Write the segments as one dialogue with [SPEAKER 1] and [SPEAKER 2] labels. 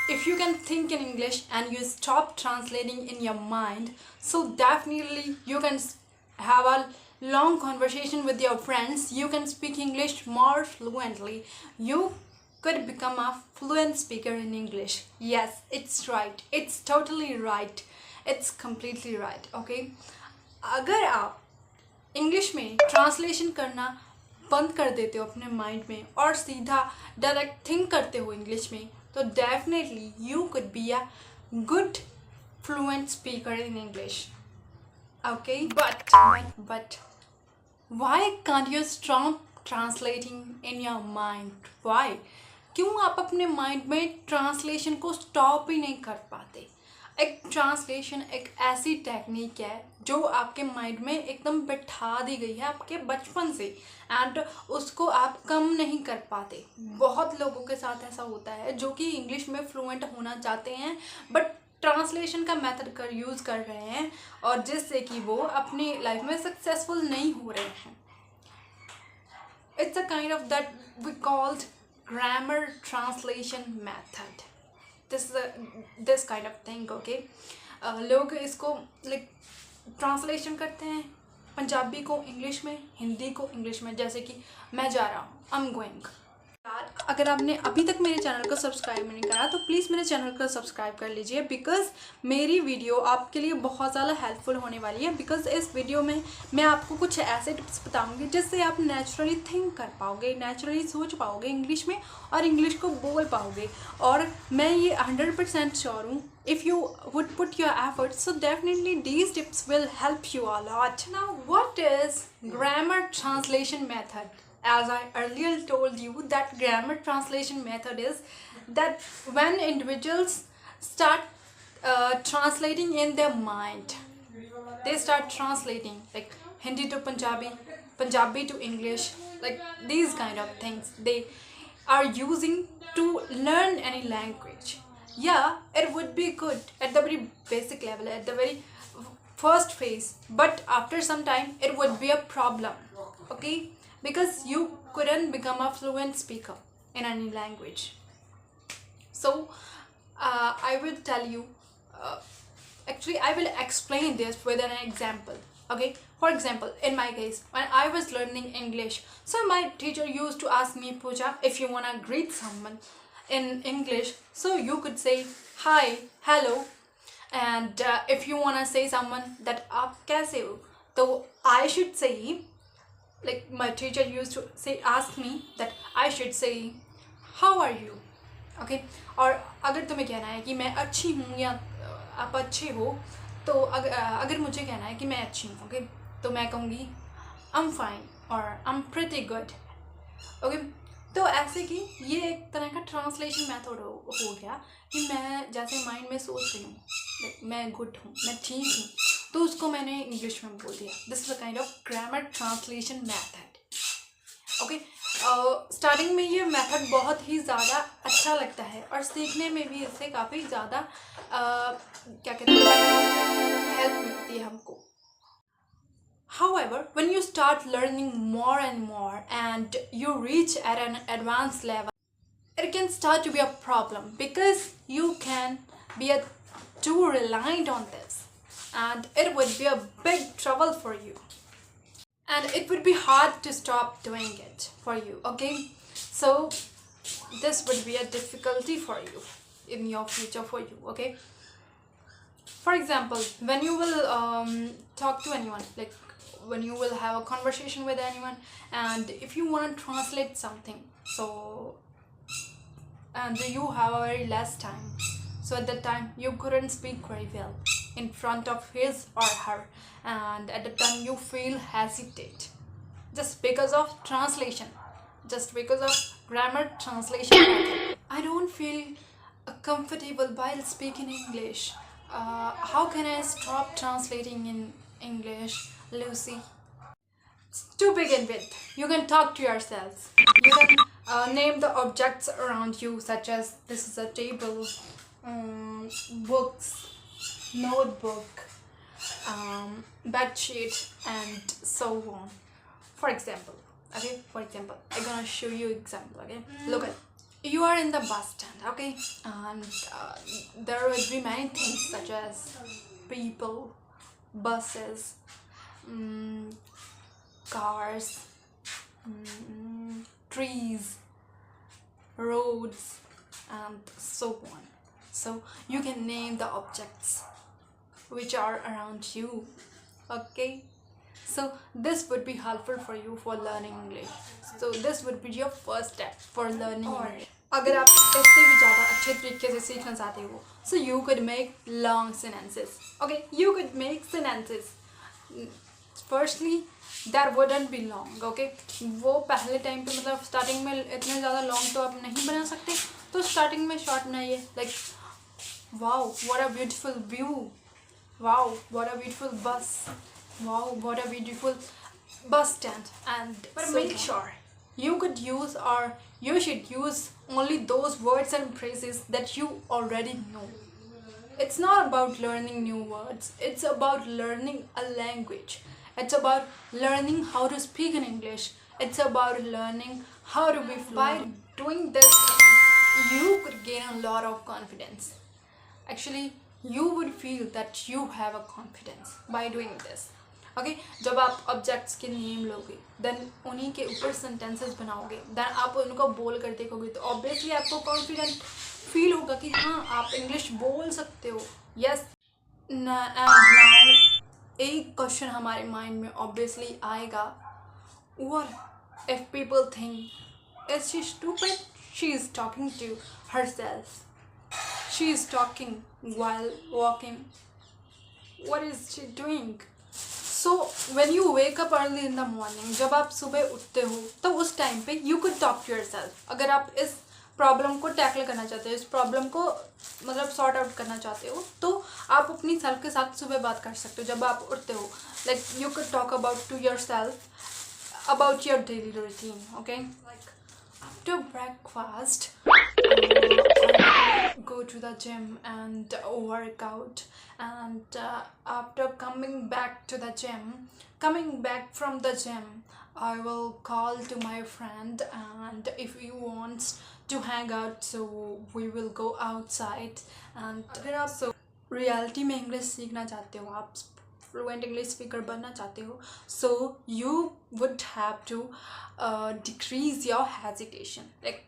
[SPEAKER 1] if you can think in English and you stop translating in your mind, so definitely you can have a long conversation with your friends. You can speak English more fluently. You could become a fluent speaker in English. Yes, it's right. It's totally right. It's completely right. Okay, अगर आप English में translation करना बंद कर देते हो अपने mind में और सीधा डायरेक्ट थिंक करते हो इंग्लिश में, तो definitely you could be a good fluent speaker in English. Okay, but why can't you stop translating in your mind? Why? क्यों आप अपने माइंड में ट्रांसलेशन को स्टॉप ही नहीं कर पाते? एक ट्रांसलेशन एक ऐसी टेक्निक है जो आपके माइंड में एकदम बैठा दी गई है आपके बचपन से, एंड उसको आप कम नहीं कर पाते. बहुत लोगों के साथ ऐसा होता है जो कि इंग्लिश में फ्लुएंट होना चाहते हैं बट ट्रांसलेशन का मेथड यूज़ कर रहे हैं, और जिससे कि वो अपनी लाइफ में सक्सेसफुल नहीं हो रहे हैं. It's a kind of that we called grammar translation method. This kind of thing. Okay, लोग इसको लाइक ट्रांसलेशन करते हैं पंजाबी को इंग्लिश में, हिंदी को इंग्लिश में. जैसे कि मैं जा रहा हूँ, आई एम गोइंग. यार, अगर आपने अभी तक मेरे चैनल को सब्सक्राइब नहीं करा तो प्लीज़ मेरे चैनल को सब्सक्राइब कर लीजिए, बिकॉज़ मेरी वीडियो आपके लिए बहुत ज़्यादा हेल्पफुल होने वाली है. बिकॉज़ इस वीडियो में मैं आपको कुछ ऐसे टिप्स बताऊंगी जिससे आप नेचुरली थिंक कर पाओगे, नेचुरली सोच पाओगे इंग्लिश में और इंग्लिश को बोल पाओगे. और मैं ये 100% श्योर हूँ, if you would put your efforts, so definitely these tips will help you a lot. Now, what is grammar translation method? As I earlier told you, that grammar translation method is that when individuals start translating in their mind, they start translating like Hindi to Punjabi, Punjabi to English, like these kind of things they are using to learn any language. Yeah, it would be good at the very basic level, at the very first phase, but after some time it would be a problem. Okay, because you couldn't become a fluent speaker in any language. So I will tell you, actually I will explain this with an example. Okay, for example, in my case, when I was learning English, so my teacher used to ask me, Pooja, if you want to greet someone in English, so you could say hi, hello. And if you want to say someone that aap kaise ho, so I should say, like my teacher used to say, ask me that I should say how are you. Okay, और अगर तुम्हें कहना है कि मैं अच्छी हूँ या आप अच्छे हो, तो अगर मुझे कहना है कि मैं अच्छी हूँ, ओके, तो मैं कहूँगी I'm fine और I'm pretty good. ओके, तो ऐसे कि ये एक तरह का ट्रांसलेशन मेथड हो गया कि मैं जैसे माइंड में सोच रही हूँ मैं गुड हूँ, मैं ठीक हूँ, तो उसको मैंने इंग्लिश में बोल दिया. This is a kind of grammar translation method. Okay, starting में ये मेथड बहुत ही ज़्यादा अच्छा लगता है और सीखने में भी इससे काफ़ी ज़्यादा क्या कहते हैं, हेल्प मिलती है हमको. However, when you start learning more and more and you reach at an advanced level, it can start to be a problem because you can be too reliant on this, and it would be a big trouble for you, and it would be hard to stop doing it for you. Okay, so this would be a difficulty for you in your future for you. Okay, for example, when you will talk to anyone, like when you will have a conversation with anyone, and if you want to translate something, so and you have a very less time, so at that time you couldn't speak very well in front of his or her, and at the time you feel hesitate just because of translation, just because of grammar translation. I don't feel comfortable while speaking English. How can I stop translating in English, Lucy? To begin with, you can talk to yourselves. You can name the objects around you, such as this is a table, books, notebook, bed sheet, and so on. For example, okay. For example, I'm gonna show you example. Okay, look at. You are in the bus stand, okay, and there will be many things such as people, buses, mm, cars, trees, roads, and so on. So you can name the objects which are around you, okay. So this would be helpful for you for learning English. So this would be your first step for learning English. अगर आप इससे भी ज़्यादा अच्छे तरीके से सीखना चाहते हो, so you could make long sentences. Okay, you could make sentences. Firstly, that wouldn't be long. Okay, वो पहले टाइम पे मतलब स्टार्टिंग में इतने ज़्यादा लॉन्ग तो आप नहीं बना सकते, तो स्टार्टिंग में शॉर्ट बनाइए. Like, wow, what a beautiful view. Wow, what a beautiful bus. Wow, what a beautiful bus stand. And but so make sure you could use, or you should use, only those words and phrases that you already know. It's not about learning new words, it's about learning a language. It's about learning how to speak in English. It's about learning how to be fluent. By doing this thing, you could gain a lot of confidence. Actually, you would feel that you have a confidence by doing this. Okay जब आप objects के name लोगे, then उन्हीं के ऊपर sentences बनाओगे, then आप उनको बोल कर देखोगे, तो ऑब्वियसली आपको कॉन्फिडेंट फील होगा कि हाँ आप इंग्लिश बोल सकते हो. यस, एंड नाउ एक क्वेश्चन हमारे माइंड में ऑब्वियसली आएगा, what if people think is she stupid, she is talking to herself, she is talking while walking, what is she doing. So when you wake up early in the morning, जब आप सुबह उठते हो तो उस time पे you could talk to yourself. अगर आप इस प्रॉब्लम को टैकल करना चाहते हो, इस प्रॉब्लम को मतलब सॉर्ट आउट करना चाहते हो, तो आप अपनी सेल्फ के साथ सुबह बात कर सकते हो जब आप उठते हो. Like you could talk about to yourself about your daily routine. Okay, like after breakfast go to the gym and work out, and after coming back from the gym, I will call to my friend, and if he wants to hang out, so we will go outside. And अगर आप so reality में English सीखना चाहते हो, आप fluent English speaker बनना चाहते हो, so you would have to decrease your hesitation, like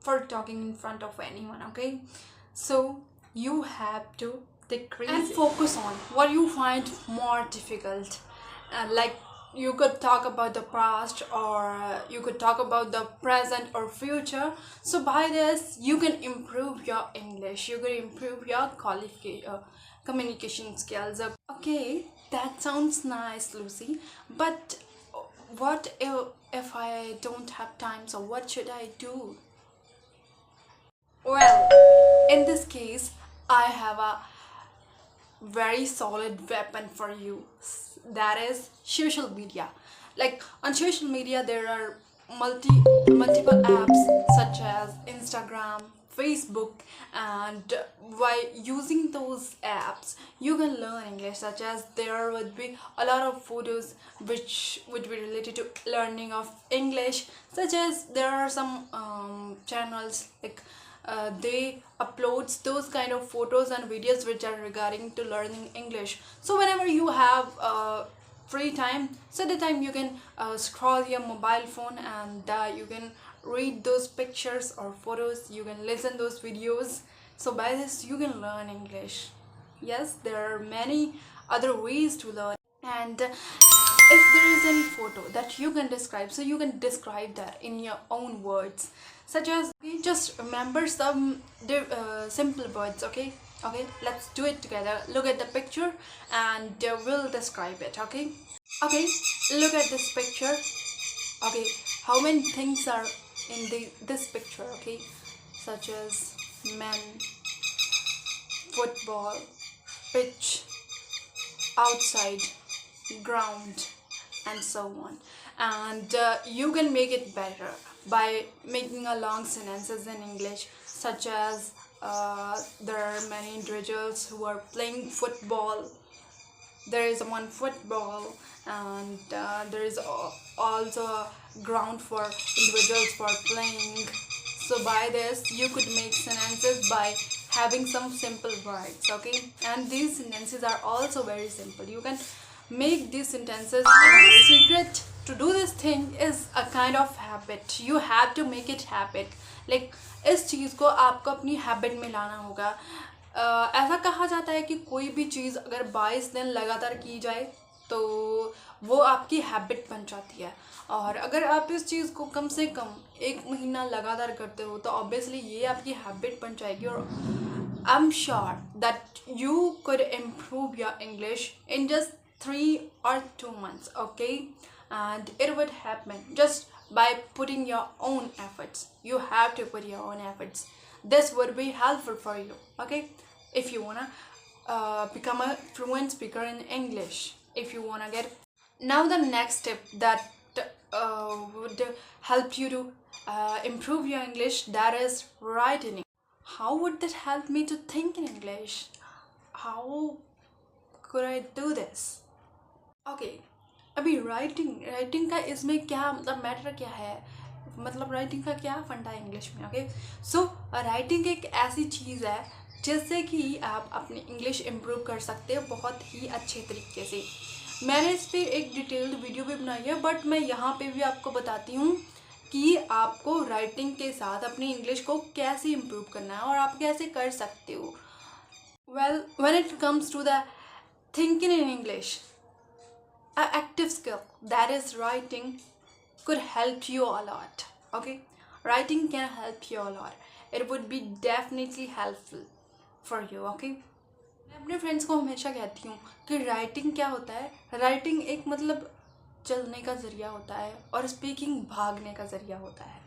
[SPEAKER 1] for talking in front of anyone. Okay, so you have to decrease and focus on what you find more difficult. Like you could talk about the past, or you could talk about the present or future. So by this you can improve your English, you can improve your communication skills. Okay, that sounds nice, Lucy, but what if I don't have time, so what should I do? Well, in this case, I have a very solid weapon for you. That is social media. Like on social media, there are multiple apps such as Instagram, Facebook, and by using those apps, you can learn English. Such as there would be a lot of photos which would be related to learning of English. Such as there are some channels like they uploads those kind of photos and videos which are regarding to learning English. So whenever you have free time, so the time you can scroll your mobile phone, and you can read those pictures or photos, you can listen those videos. So by this you can learn English. Yes, there are many other ways to learn. And if there is any photo that you can describe, so you can describe that in your own words. Such as, okay, just remember some simple words. Okay, let's do it together. Look at the picture and we'll describe it. Okay, look at this picture. Okay, how many things are in this picture? Okay, such as men, football, pitch, outside, ground, and so on. And you can make it better by making a long sentences in English, such as there are many individuals who are playing football. There is one football, and there is also a ground for individuals for playing. So by this you could make sentences by having some simple words, okay? And these sentences are also very simple. You can make these sentences. Another secret to do this thing is a kind of habit. You have to make it habit. Like इस चीज़ को आपको अपनी habit में लाना होगा. ऐसा कहा जाता है कि कोई भी चीज़ अगर 22 दिन लगातार की जाए तो वो आपकी हैबिट बन जाती है. और अगर आप इस चीज़ को कम से कम 1 महीना लगातार करते हो तो ऑब्वियसली ये आपकी हैबिट बन जाएगी. और I am sure that you could improve your English in just 3 or 2 months, okay? And it would happen just by putting your own efforts. You have to put your own efforts. This would be helpful for you, okay? If you wanna become a fluent speaker in English, if you wanna get. Now the next tip that would help you to improve your English, that is writing. How would that help me to think in English? How could I do this? Okay, अभी writing का इसमें क्या मतलब matter क्या है, मतलब writing का क्या फंडा है इंग्लिश में. ओके, सो राइटिंग एक ऐसी चीज़ है जिससे कि आप अपनी इंग्लिश इम्प्रूव कर सकते हो बहुत ही अच्छे तरीके से. मैंने इस पर एक डिटेल्ड वीडियो भी बनाई है, बट मैं यहाँ पे भी आपको बताती हूँ कि आपको राइटिंग के साथ अपनी इंग्लिश को कैसे इम्प्रूव करना है और आप कैसे कर सकते हो. Well, when it comes to the thinking in English, an active skill that is writing could help you a lot, okay? Writing can help you a lot. It would be definitely helpful for you, okay? मैं अपने friends को हमेशा कहती हूँ कि writing क्या होता है. राइटिंग एक मतलब चलने का ज़रिया होता है और स्पीकिंग भागने का ज़रिया होता है,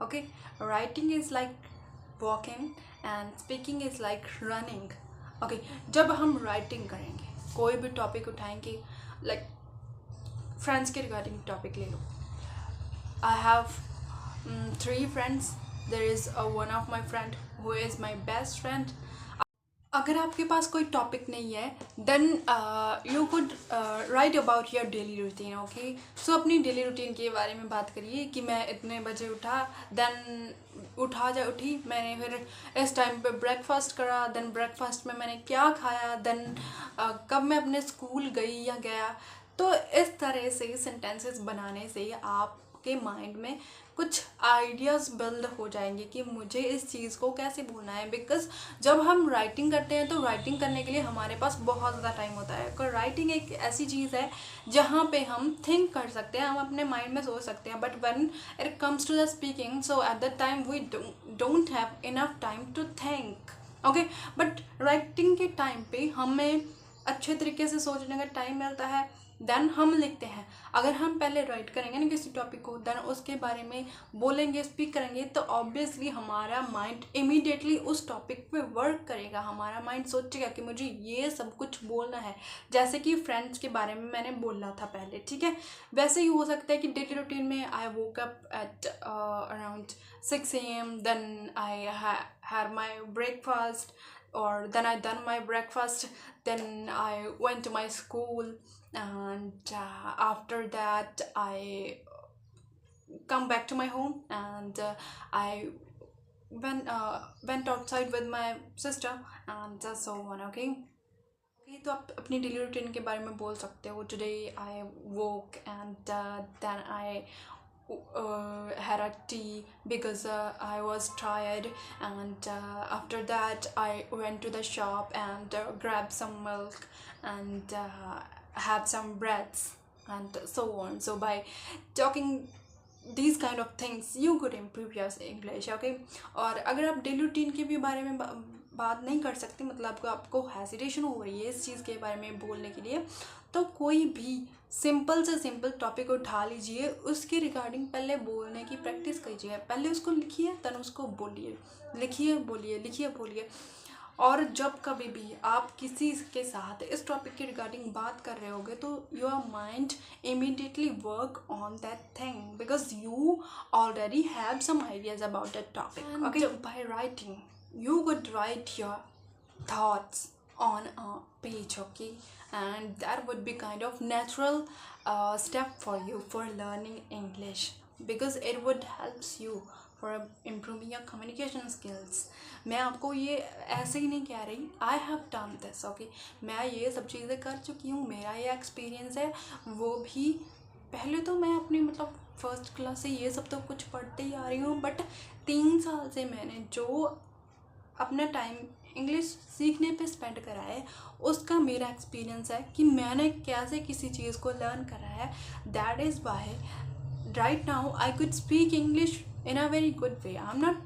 [SPEAKER 1] okay? Writing is like walking and speaking is like running, okay? जब हम राइटिंग करेंगे, कोई भी टॉपिक उठाएंगे, लाइक फ्रेंड्स के रिगार्डिंग टॉपिक ले लो. I have 3 friends. There is one of my friend who is my best friend. अगर आपके पास कोई टॉपिक नहीं है then you could write about your daily routine, okay? So अपनी डेली रूटीन के बारे में बात करिए कि मैं इतने बजे उठा, देन उठी मैंने, फिर इस टाइम पे ब्रेकफास्ट करा, देन ब्रेकफास्ट में मैंने क्या खाया, देन कब मैं अपने स्कूल गई या गया. तो इस तरह से सेंटेंसेस बनाने से आपके माइंड में कुछ आइडियाज़ बिल्ड हो जाएंगे कि मुझे इस चीज़ को कैसे बोलना है. बिकॉज जब हम राइटिंग करते हैं तो राइटिंग करने के लिए हमारे पास बहुत ज़्यादा टाइम होता है. और राइटिंग एक ऐसी चीज़ है जहाँ पे हम थिंक कर सकते हैं, हम अपने माइंड में सोच सकते हैं. But when it comes to the speaking, so at that time we don't have enough time to think, okay? But writing के टाइम पे हमें अच्छे तरीके से सोचने का टाइम मिलता है. देन हम लिखते हैं. अगर हम पहले राइट करेंगे ना किसी टॉपिक को, देन उसके बारे में बोलेंगे, स्पीक करेंगे, तो ऑब्वियसली हमारा माइंड इमीडिएटली उस टॉपिक पे वर्क करेगा. हमारा माइंड सोचेगा कि मुझे ये सब कुछ बोलना है. जैसे कि फ्रेंड्स के बारे में मैंने बोला था पहले, ठीक है? वैसे ही हो सकता है कि डेली रूटीन में I woke up at around 6 AM, then I had my breakfast, or then I done my breakfast, then I went to my school, and after that I come back to my home, and I went outside with my sister, and so on, okay? तो आप अपनी daily routine के बारे में बोल सकते हो. Today I woke and then I had a tea because I was tired, and after that I went to the shop and grabbed some milk and had some breads, and so on. So by talking these kind of things you could improve your English, okay? और अगर आप daily routine के भी बारे में बात नहीं कर सकते, मतलब आपको हेजिटेशन हो रही है इस चीज़ के बारे में बोलने के लिए, तो कोई भी सिंपल से सिंपल टॉपिक उठा लीजिए, उसके रिगार्डिंग पहले बोलने की प्रैक्टिस कीजिए. पहले उसको लिखिए, देन उसको बोलिए, लिखिए बोलिए, लिखिए बोलिए. और जब कभी भी आप किसी के साथ इस टॉपिक के रिगार्डिंग बात कर रहे होगे तो your mind immediately work on that thing because you already have some ideas about that topic, okay? By writing you could write your thoughts on a page, okay? And that would be kind of natural step for you for learning English, because it would helps you for improving your communication skills. मैं आपको ये ऐसे ही नहीं कह रही, I have done this, okay. मैं ये सब चीज़ें कर चुकी हूँ, मेरा ये एक्सपीरियंस है। वो भी पहले तो मैं अपनी मतलब फर्स्ट क्लास से ये सब तो कुछ पढ़ते ही आ रही हूँ, बट 3 साल से मैंने जो अपना टाइम इंग्लिश सीखने पे स्पेंड करा है, उसका मेरा एक्सपीरियंस है कि मैंने कैसे किसी चीज़ को लर्न करा है। That is why right now I could speak English in a very good way. I'm not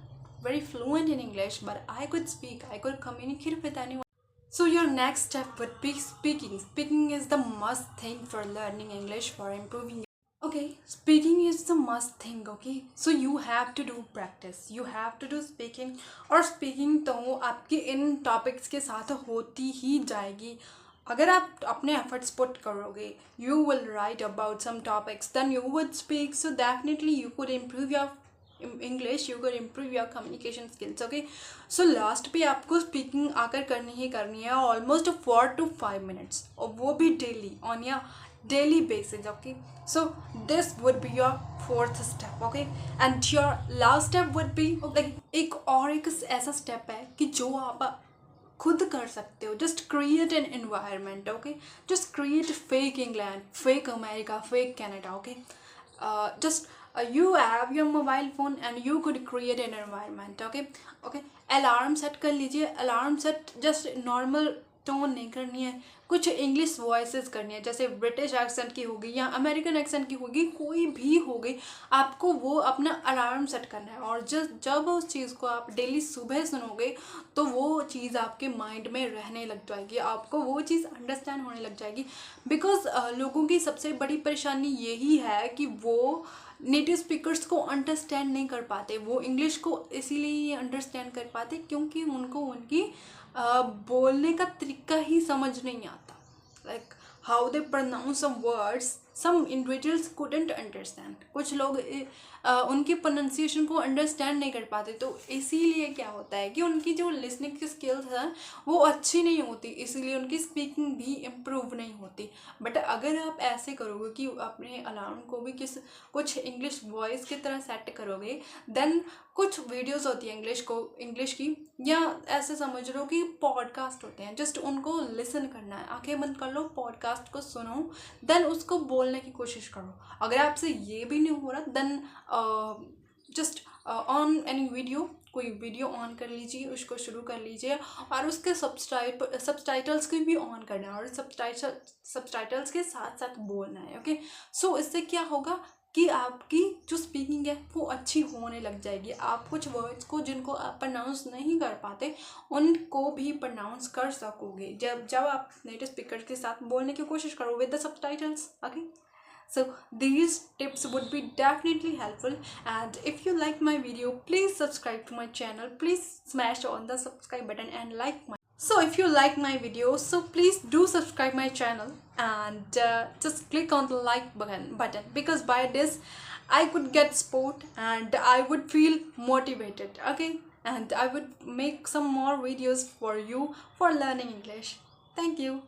[SPEAKER 1] very fluent in English, but I could speak, I could communicate with anyone. So your next step would be speaking. Speaking is the must thing for learning English, for improving. Okay, speaking is the must thing, okay? So you have to do practice. You have to do speaking. और speaking तो आपके इन topics के साथ होती ही जाएगी। अगर आप अपने efforts put करोगे, you will write about some topics, then you would speak, so definitely you could improve your English, you could improve your communication skills, okay? So last पे आपको speaking आकर करनी ही करनी है, almost 4 to 5 minutes, और वो भी daily, on your daily basis, okay? So this would be your 4th step, okay? And your last step would be like एक ऐसा step है कि जो आप खुद कर सकते हो। Just create an environment, okay? Just create fake England, fake America, fake Canada, okay? Just you have your mobile phone and you could create an environment, okay? Alarm set कर लीजिए। Alarm set just normal tone नहीं करनी है, कुछ English voices करनी है, जैसे British accent की होगी या अमेरिकन एक्सेंट की होगी, कोई भी होगी, आपको वो अपना अलार्म सेट करना है। और जब उस चीज़ को आप डेली सुबह सुनोगे तो वो चीज़ आपके माइंड में रहने लग जाएगी, आपको वो चीज़ अंडरस्टैंड होने लग जाएगी। बिकॉज लोगों की सबसे बड़ी परेशानी यही है कि वो नेटिव स्पीकर्स को अंडरस्टैंड नहीं कर पाते। वो इंग्लिश को इसीलिए अंडरस्टैंड कर पाते क्योंकि उनको उनकी बोलने का तरीका ही समझ नहीं आता। Like how they pronounce some words, some individuals couldn't understand. कुछ लोग उनकी प्रोनाउंसिएशन को अंडरस्टैंड नहीं कर पाते, तो इसीलिए क्या होता है कि उनकी जो लिसनिंग की स्किल्स हैं वो अच्छी नहीं होती, इसीलिए उनकी स्पीकिंग भी इम्प्रूव नहीं होती। बट अगर आप ऐसे करोगे कि अपने अलार्म को भी कुछ इंग्लिश वॉइस की तरह सेट करोगे, देन कुछ वीडियोस होती है इंग्लिश की, या ऐसे समझ लो कि पॉडकास्ट होते हैं, जस्ट उनको लिसन करना है। आंखें बंद कर लो, पॉडकास्ट को सुनो, देन उसको बोलने की कोशिश करो। अगर आपसे ये भी नहीं हो रहा, then just on any video, कोई वीडियो ऑन कर लीजिए, उसको शुरू कर लीजिए और उसके सबटाइटल्स को भी ऑन करना है और सबटाइटल्स के साथ साथ बोलना है, ओके? सो इससे क्या होगा कि आपकी जो स्पीकिंग है वो अच्छी होने लग जाएगी। आप कुछ वर्ड्स को जिनको आप प्रोनाउंस नहीं कर पाते उनको भी प्रोनाउंस कर सकोगे जब आप नेटिव स्पीकर के साथ बोलने की कोशिश करो with the subtitles, okay? So these tips would be definitely helpful, and if you like my video, please subscribe to my channel. Please smash on the subscribe button and like my. So if you like my video, so please do subscribe my channel and just click on the like button because by this I could get support and I would feel motivated, okay? And I would make some more videos for you for learning English. Thank you.